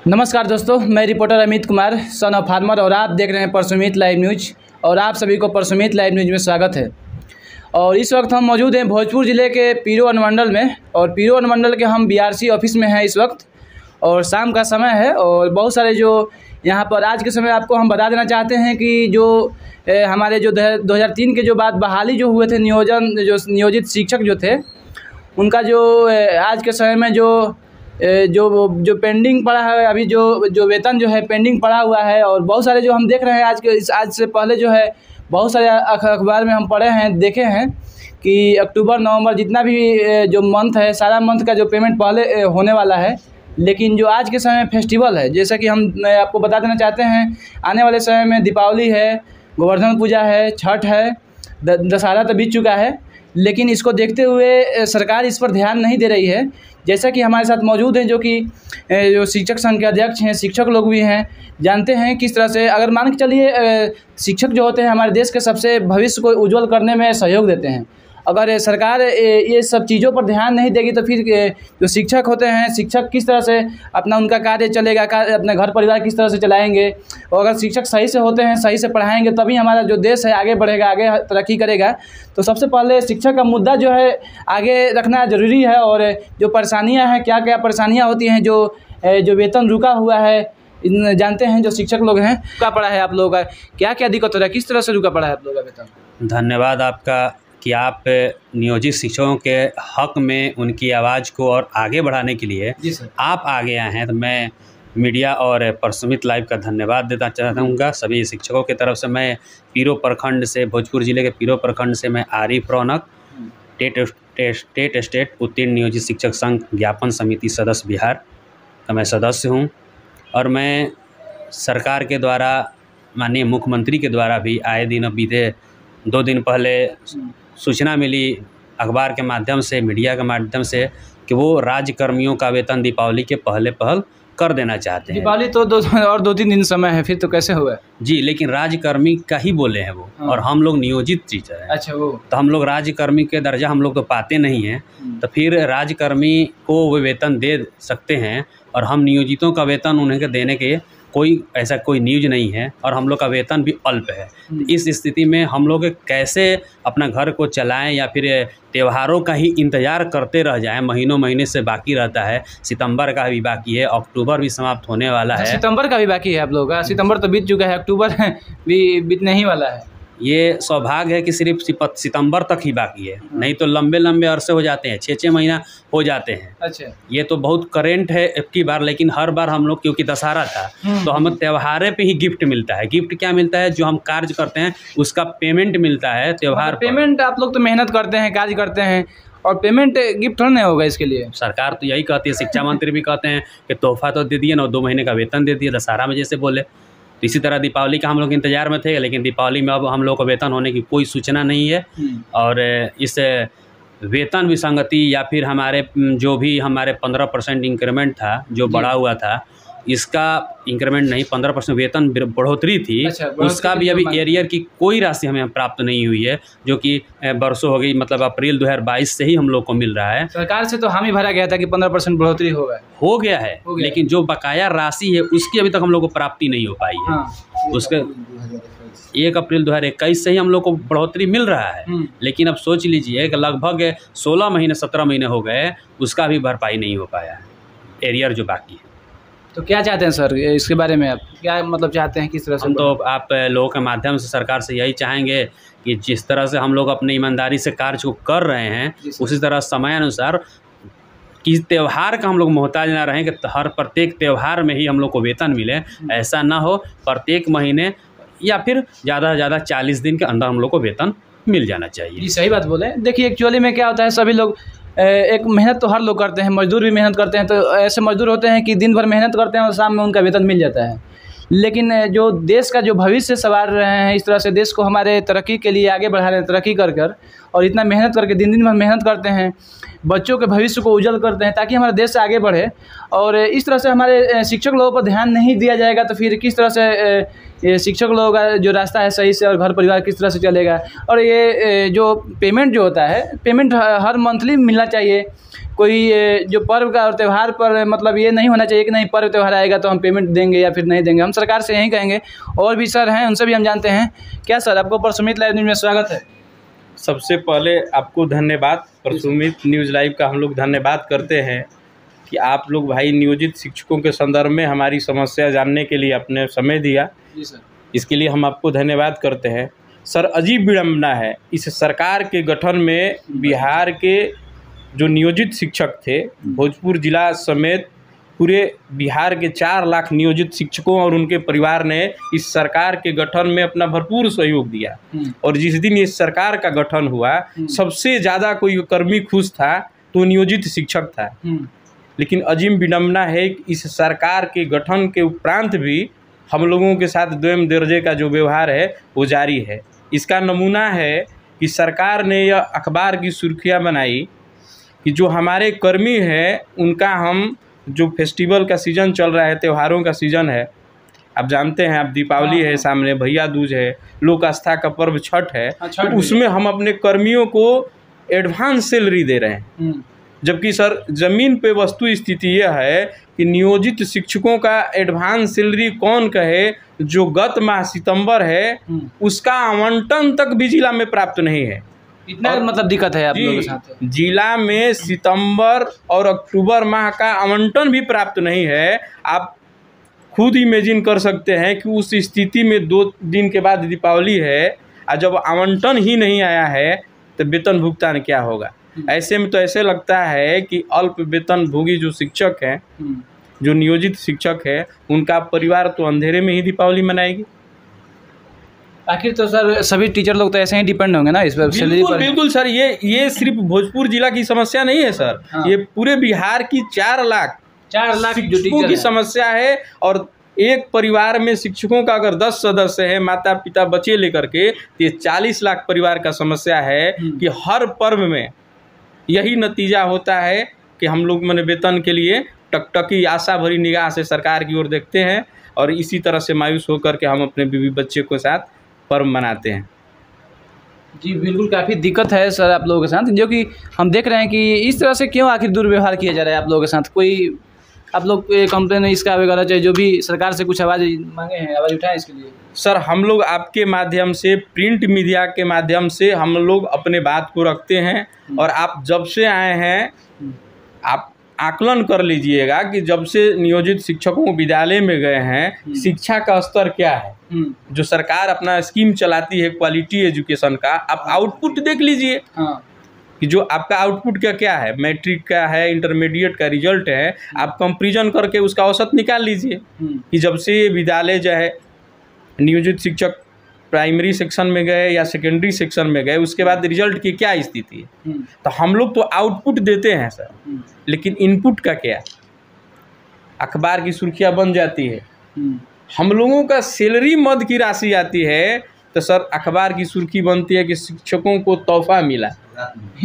नमस्कार दोस्तों, मैं reporter Amit Kumar son of farmer और आप देख रहे हैं परसुमित लाइव न्यूज। और आप सभी को परसुमित लाइव न्यूज में स्वागत है। और इस वक्त हम मौजूद हैं भोजपुर ज़िले के पीरो अनुमंडल में। और पीरो अनुमंडल के हम बीआरसी ऑफिस में हैं इस वक्त, और शाम का समय है। और बहुत सारे जो यहाँ पर आज के समय आपको हम बता देना चाहते हैं कि जो हमारे जो 2003 के जो बाद बहाली जो हुए थे, नियोजित शिक्षक जो थे, उनका जो आज के समय में जो पेंडिंग पड़ा है, अभी जो वेतन जो है पेंडिंग पड़ा हुआ है। और बहुत सारे जो हम देख रहे हैं आज से पहले जो है बहुत सारे अखबार में हम पढ़े हैं, देखे हैं कि अक्टूबर नवंबर जितना भी जो मंथ है, सारा मंथ का जो पेमेंट पहले होने वाला है। लेकिन जो आज के समय में फेस्टिवल है, जैसा कि हम आपको बता देना चाहते हैं, आने वाले समय में दीपावली है, गोवर्धन पूजा है, छठ है, दशहरा तो बीत चुका है। लेकिन इसको देखते हुए सरकार इस पर ध्यान नहीं दे रही है। जैसा कि हमारे साथ मौजूद हैं जो शिक्षक संघ के अध्यक्ष हैं, शिक्षक लोग भी हैं, जानते हैं किस तरह से, अगर मान के चलिए शिक्षक जो होते हैं हमारे देश के सबसे भविष्य को उज्जवल करने में सहयोग देते हैं। अगर सरकार ये सब चीज़ों पर ध्यान नहीं देगी तो फिर जो शिक्षक होते हैं, शिक्षक किस तरह से उनका कार्य चलेगा, अपने घर परिवार किस तरह से चलाएंगे। और अगर शिक्षक सही से होते हैं, सही से पढ़ाएंगे, तभी हमारा जो देश है आगे बढ़ेगा, आगे तरक्की करेगा। तो सबसे पहले शिक्षक का मुद्दा जो है आगे रखना ज़रूरी है। और जो परेशानियाँ हैं, क्या क्या परेशानियाँ होती हैं, जो वेतन रुका हुआ है, जानते हैं जो शिक्षक लोग हैं, रुका पड़ा है आप लोगों का, क्या क्या दिक्कत हो रहा है, किस तरह से रुका पड़ा है आप लोगों का वेतन। धन्यवाद आपका कि आप नियोजित शिक्षकों के हक में उनकी आवाज़ को और आगे बढ़ाने के लिए आप आगे आए हैं। तो मैं मीडिया और परसुमित लाइव का धन्यवाद देना चाहूँगा सभी शिक्षकों की तरफ से। मैं पीरो प्रखंड से, भोजपुर ज़िले के पीरो प्रखंड से मैं आरिफ रौनक, स्टेट उत्तीर्ण नियोजित शिक्षक संघ ज्ञापन समिति सदस्य बिहार का मैं सदस्य हूँ। और मैं सरकार के द्वारा, माननीय मुख्यमंत्री के द्वारा भी आए दिन, बीते 2 दिन पहले सूचना मिली अखबार के माध्यम से, मीडिया के माध्यम से, कि वो राज्यकर्मियों का वेतन दीपावली के पहल कर देना चाहते हैं। दीपावली तो 2-3 दिन समय है, फिर तो कैसे होगा जी। लेकिन राज्यकर्मी का ही बोले हैं वो। हाँ। और हम लोग नियोजित टीचर हैं। अच्छा, वो तो हम लोग राज्यकर्मी के दर्जा हम लोग तो पाते नहीं हैं। तो फिर राज्यकर्मी को वो वेतन दे सकते हैं, और हम नियोजितों का वेतन उन्हें देने के ऐसा कोई न्यूज नहीं है, और हम लोग का वेतन भी अल्प है। इस स्थिति में हम लोग कैसे अपना घर को चलाएं, या फिर त्योहारों का ही इंतज़ार करते रह जाएं। महीने से बाकी रहता है, सितंबर का भी बाकी है, अक्टूबर भी समाप्त होने वाला है। सितंबर का भी बाकी है आप लोगों का? सितंबर तो बीत चुका है, अक्टूबर भी बीतने ही वाला है। ये सौभाग्य है कि सिर्फ सितंबर तक ही बाकी है, नहीं तो लंबे अरसे हो जाते हैं, 6 महीना हो जाते हैं। अच्छा, ये तो बहुत करेंट है की बार। लेकिन हर बार हम लोग, क्योंकि दशहरा था, तो हमें त्योहारे पे ही गिफ्ट मिलता है। गिफ्ट क्या मिलता है? जो हम कार्य करते हैं उसका पेमेंट मिलता है त्योहार। पेमेंट आप लोग तो मेहनत करते हैं, कार्य करते हैं, और पेमेंट गिफ्ट थोड़ा नहीं होगा इसके लिए? सरकार तो यही कहती है, शिक्षा मंत्री भी कहते हैं कि तोहफा तो दे दिए ना, 2 महीने का वेतन दे दिए दशहरा में जैसे बोले। तो इसी तरह दीपावली का हम लोग इंतजार में थे, लेकिन दीपावली में अब हम लोग को वेतन होने की कोई सूचना नहीं है। और इस वेतन विसंगति, या फिर हमारे जो भी हमारे 15% इंक्रीमेंट था, जो बढ़ा हुआ था, इसका इंक्रीमेंट नहीं, 15% वेतन बढ़ोतरी थी। अच्छा, उसका भी अभी एरियर की कोई राशि हमें प्राप्त नहीं हुई है, जो कि बरसों हो गई, मतलब अप्रैल 2022 से ही हम लोग को मिल रहा है। सरकार से तो हामी भरा गया था कि 15% बढ़ोतरी हो गया है, लेकिन जो बकाया राशि है उसकी अभी तक हम लोग को प्राप्ति नहीं हो पाई है। हाँ। उसके 1 अप्रैल 2021 से ही हम लोग को बढ़ोतरी मिल रहा है। लेकिन अब सोच लीजिए कि लगभग 16 महीने 17 महीने हो गए, उसका भी भरपाई नहीं हो पाया है, एरियर जो बाकी है। तो क्या चाहते हैं सर इसके बारे में? आप क्या मतलब चाहते हैं, किस तरह से? हम तो आप लोगों के माध्यम से सरकार से यही चाहेंगे कि जिस तरह से हम लोग अपनी ईमानदारी से कार्य को कर रहे हैं, उसी तरह समयानुसार किस त्यौहार का हम लोग मोहताज ना रहें कि हर प्रत्येक त्यौहार में ही हम लोग को वेतन मिले। ऐसा ना हो, प्रत्येक महीने या फिर ज़्यादा से ज़्यादा 40 दिन के अंदर हम लोग को वेतन मिल जाना चाहिए। जी, सही बात बोले। देखिए, एक्चुअली में क्या होता है, सभी लोग एक मेहनत तो हर लोग करते हैं, मजदूर भी मेहनत करते हैं। तो ऐसे मजदूर होते हैं कि दिन भर मेहनत करते हैं और शाम में उनका वेतन मिल जाता है। लेकिन जो देश का जो भविष्य संवार रहे हैं, इस तरह से देश को हमारे तरक्की के लिए आगे बढ़ा रहे हैं, तरक्की कर और इतना मेहनत करके दिन भर मेहनत करते हैं, बच्चों के भविष्य को उज्जवल करते हैं ताकि हमारा देश आगे बढ़े। और इस तरह से हमारे शिक्षक लोगों पर ध्यान नहीं दिया जाएगा तो फिर किस तरह से ये शिक्षक लोगों का जो रास्ता है सही से और घर परिवार किस तरह से चलेगा। और ये जो पेमेंट जो होता है, पेमेंट हर मंथली मिलना चाहिए। कोई जो पर्व का और त्यौहार पर मतलब ये नहीं होना चाहिए कि नहीं पर्व त्यौहार आएगा तो हम पेमेंट देंगे या फिर नहीं देंगे। हम सरकार से यही कहेंगे। और भी सर हैं, उनसे भी हम जानते हैं। क्या सर, आपको प्रसुमित लाइव न्यूज़ में स्वागत है। सबसे पहले आपको धन्यवाद, प्रसुमित न्यूज़ लाइव का हम लोग धन्यवाद करते हैं कि आप लोग भाई नियोजित शिक्षकों के संदर्भ में हमारी समस्या जानने के लिए अपने समय दिया। जी सर, इसके लिए हम आपको धन्यवाद करते हैं। सर, अजीब विडम्बना है इस सरकार के गठन में बिहार के जो नियोजित शिक्षक थे, भोजपुर जिला समेत पूरे बिहार के 4 लाख नियोजित शिक्षकों और उनके परिवार ने इस सरकार के गठन में अपना भरपूर सहयोग दिया। और जिस दिन इस सरकार का गठन हुआ, सबसे ज़्यादा कोई कर्मी खुश था तो नियोजित शिक्षक था। लेकिन अजीब विडम्बना है कि इस सरकार के गठन के उपरांत भी हम लोगों के साथ द्वैम दर्जे का जो व्यवहार है वो जारी है। इसका नमूना है कि सरकार ने यह अखबार की सुर्खियाँ बनाई कि जो हमारे कर्मी हैं उनका हम जो फेस्टिवल का सीज़न चल रहा है, त्योहारों का सीज़न है, आप जानते हैं, अब दीपावली है सामने, भैया दूज है, लोक आस्था का पर्व छठ है, तो उसमें हम अपने कर्मियों को एडवांस सैलरी दे रहे हैं। जबकि सर ज़मीन पे वस्तु स्थिति यह है कि नियोजित शिक्षकों का एडवांस सैलरी कौन कहे, जो गत माह सितंबर है उसका आवंटन तक भी जिला में प्राप्त नहीं है। इतना मतलब दिक्कत है आप लोगों के साथ। जिला में सितंबर और अक्टूबर माह का आवंटन भी प्राप्त नहीं है। आप खुद इमेजिन कर सकते हैं कि उस स्थिति में 2 दिन के बाद दीपावली है और जब आवंटन ही नहीं आया है तो वेतन भुगतान क्या होगा। ऐसे में तो ऐसे लगता है कि अल्प वेतन भोगी जो शिक्षक हैं, जो नियोजित शिक्षक है, उनका परिवार तो अंधेरे में ही दीपावली मनाएगी। आखिर तो सर सभी टीचर लोग तो ऐसे ही डिपेंड होंगे ना इस पर, सैलरी पर। बिल्कुल सर, ये सिर्फ भोजपुर जिला की समस्या नहीं है सर। ये पूरे बिहार की 4 लाख शिक्षकों की समस्या है। और एक परिवार में शिक्षकों का अगर 10 सदस्य है, माता पिता बच्चे लेकर के, तो ये 40 लाख परिवार का समस्या है कि हर पर्व में यही नतीजा होता है कि हम लोग मैंने वेतन के लिए टकटकी आशा भरी निगाह से सरकार की ओर देखते हैं और इसी तरह से मायूस होकर के हम अपने बीवी बच्चे के साथ पर्व मनाते हैं। जी बिल्कुल, काफ़ी दिक्कत है सर आप लोगों के साथ, जो कि हम देख रहे हैं कि इस तरह से क्यों आखिर दुर्व्यवहार किया जा रहा है आप लोगों के साथ। कोई आप लोग कंप्लेन इसका वगैरह चाहिए, जो भी सरकार से कुछ आवाज़ मांगे हैं, आवाज़ उठाएं इसके लिए। सर, हम लोग आपके माध्यम से, प्रिंट मीडिया के माध्यम से हम लोग अपने बात को रखते हैं। और आप जब से आए हैं, आप आकलन कर लीजिएगा कि जब से नियोजित शिक्षकों विद्यालय में गए हैं, शिक्षा का स्तर क्या है। जो सरकार अपना स्कीम चलाती है क्वालिटी एजुकेशन का, आप आउटपुट देख लीजिए कि जो आपका आउटपुट क्या है, मैट्रिक का है, इंटरमीडिएट का रिजल्ट है, आप कंपैरिजन करके उसका औसत निकाल लीजिए कि जब से ये विद्यालय जो है नियोजित शिक्षक प्राइमरी सेक्शन में गए या सेकेंडरी सेक्शन में गए, उसके बाद रिजल्ट की क्या स्थिति है। तो हम लोग तो आउटपुट देते हैं सर, लेकिन इनपुट का क्या, अखबार की सुर्खियाँ बन जाती है। हम लोगों का सैलरी मद की राशि आती है तो सर अखबार की सुर्खी बनती है कि शिक्षकों को तोहफा मिला,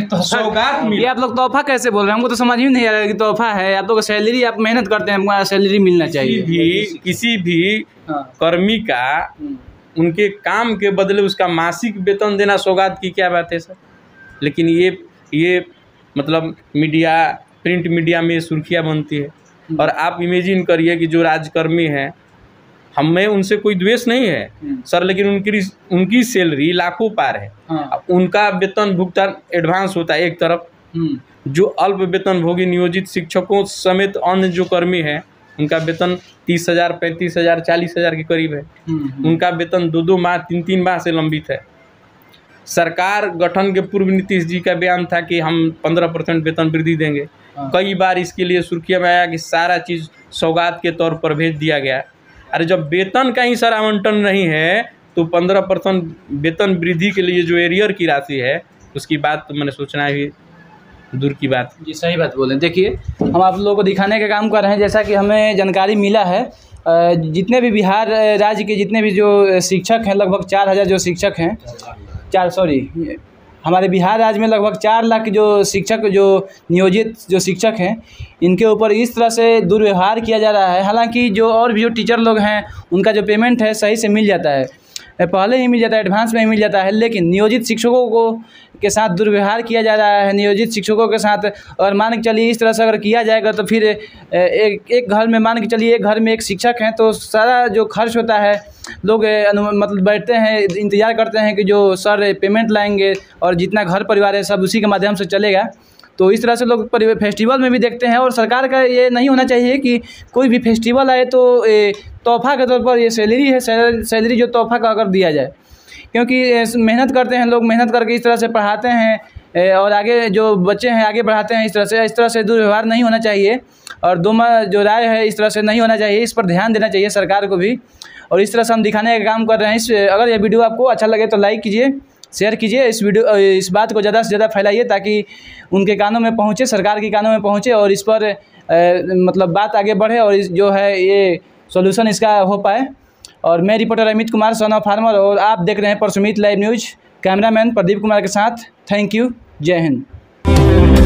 सौगात मिला। ये आप लोग तोहफा कैसे बोल रहे हैं? हमको तो समझ ही नहीं आ रहा है कि तोहफा है। आप लोग सैलरी, आप मेहनत करते हैं, हमको सैलरी मिलना चाहिए। किसी भी कर्मी का उनके काम के बदले उसका मासिक वेतन देना सौगात की क्या बात है सर। लेकिन ये मतलब मीडिया, प्रिंट मीडिया में सुर्खियाँ बनती है। और आप इमेजिन करिए कि जो राजकर्मी हैं, हमें उनसे कोई द्वेष नहीं है सर, लेकिन उनकी सैलरी लाखों पार है। उनका वेतन भुगतान एडवांस होता है एक तरफ, जो अल्प वेतन भोगी नियोजित शिक्षकों समेत अन्य जो कर्मी हैं, उनका वेतन 30,000, 35,000, 40,000 के करीब है। उनका वेतन 2-2 माह, 3-3 माह से लंबित है। सरकार गठन के पूर्व नीतीश जी का बयान था कि हम 15% वेतन वृद्धि देंगे। कई बार इसके लिए सुर्खियाँ में आया कि सारा चीज़ सौगात के तौर पर भेज दिया गया। अरे जब वेतन का ही सर आवंटन नहीं है तो 15% वेतन वृद्धि के लिए जो एरियर की राशि है उसकी बात तो मैंने सोचना ही दूर की बात। जी सही बात बोले। देखिए, हम आप लोगों को दिखाने का काम कर रहे हैं। जैसा कि हमें जानकारी मिला है, जितने भी बिहार राज्य के जितने भी जो शिक्षक हैं, लगभग 4,000 जो शिक्षक हैं, हमारे बिहार राज्य में लगभग 4 लाख जो शिक्षक जो नियोजित जो शिक्षक हैं इनके ऊपर इस तरह से दुर्व्यवहार किया जा रहा है। हालांकि जो और भी जो टीचर लोग हैं उनका जो पेमेंट है सही से मिल जाता है, पहले ही मिल जाता है, एडवांस में ही मिल जाता है, लेकिन नियोजित शिक्षकों को के साथ दुर्व्यवहार किया जा रहा है। नियोजित शिक्षकों के साथ और मान के चलिए इस तरह से अगर किया जाएगा तो फिर एक घर में मान के चलिए एक घर में एक शिक्षक हैं तो सारा जो खर्च होता है लोग मतलब बैठते हैं, इंतज़ार करते हैं कि जो सर पेमेंट लाएंगे और जितना घर परिवार है सब उसी के माध्यम से चलेगा। तो इस तरह से लोग फेस्टिवल में भी देखते हैं। और सरकार का ये नहीं होना चाहिए कि कोई भी फेस्टिवल आए तो तोहफ़ा के तौर पर ये सैलरी है, सैलरी जो तोहफ़ा का अगर दिया जाए, क्योंकि मेहनत करते हैं लोग, मेहनत करके इस तरह से पढ़ाते हैं और आगे जो बच्चे हैं आगे बढ़ाते हैं। इस तरह से दुर्व्यवहार नहीं होना चाहिए और जो राय है इस तरह से नहीं होना चाहिए। इस पर ध्यान देना चाहिए सरकार को भी, और इस तरह से हम दिखाने का काम कर रहे हैं। अगर ये वीडियो आपको अच्छा लगे तो लाइक कीजिए, शेयर कीजिए, इस बात को ज़्यादा से ज़्यादा फैलाइए ताकि उनके कानों में पहुँचे, सरकार के कानों में पहुँचे और इस पर मतलब बात आगे बढ़े और जो है ये सॉल्यूशन इसका हो पाए। और मैं reporter Amit Kumar, son of farmer, और आप देख रहे हैं परसुमित live news. Cameraman Pradeep Kumar के साथ। Thank you. जय हिंद।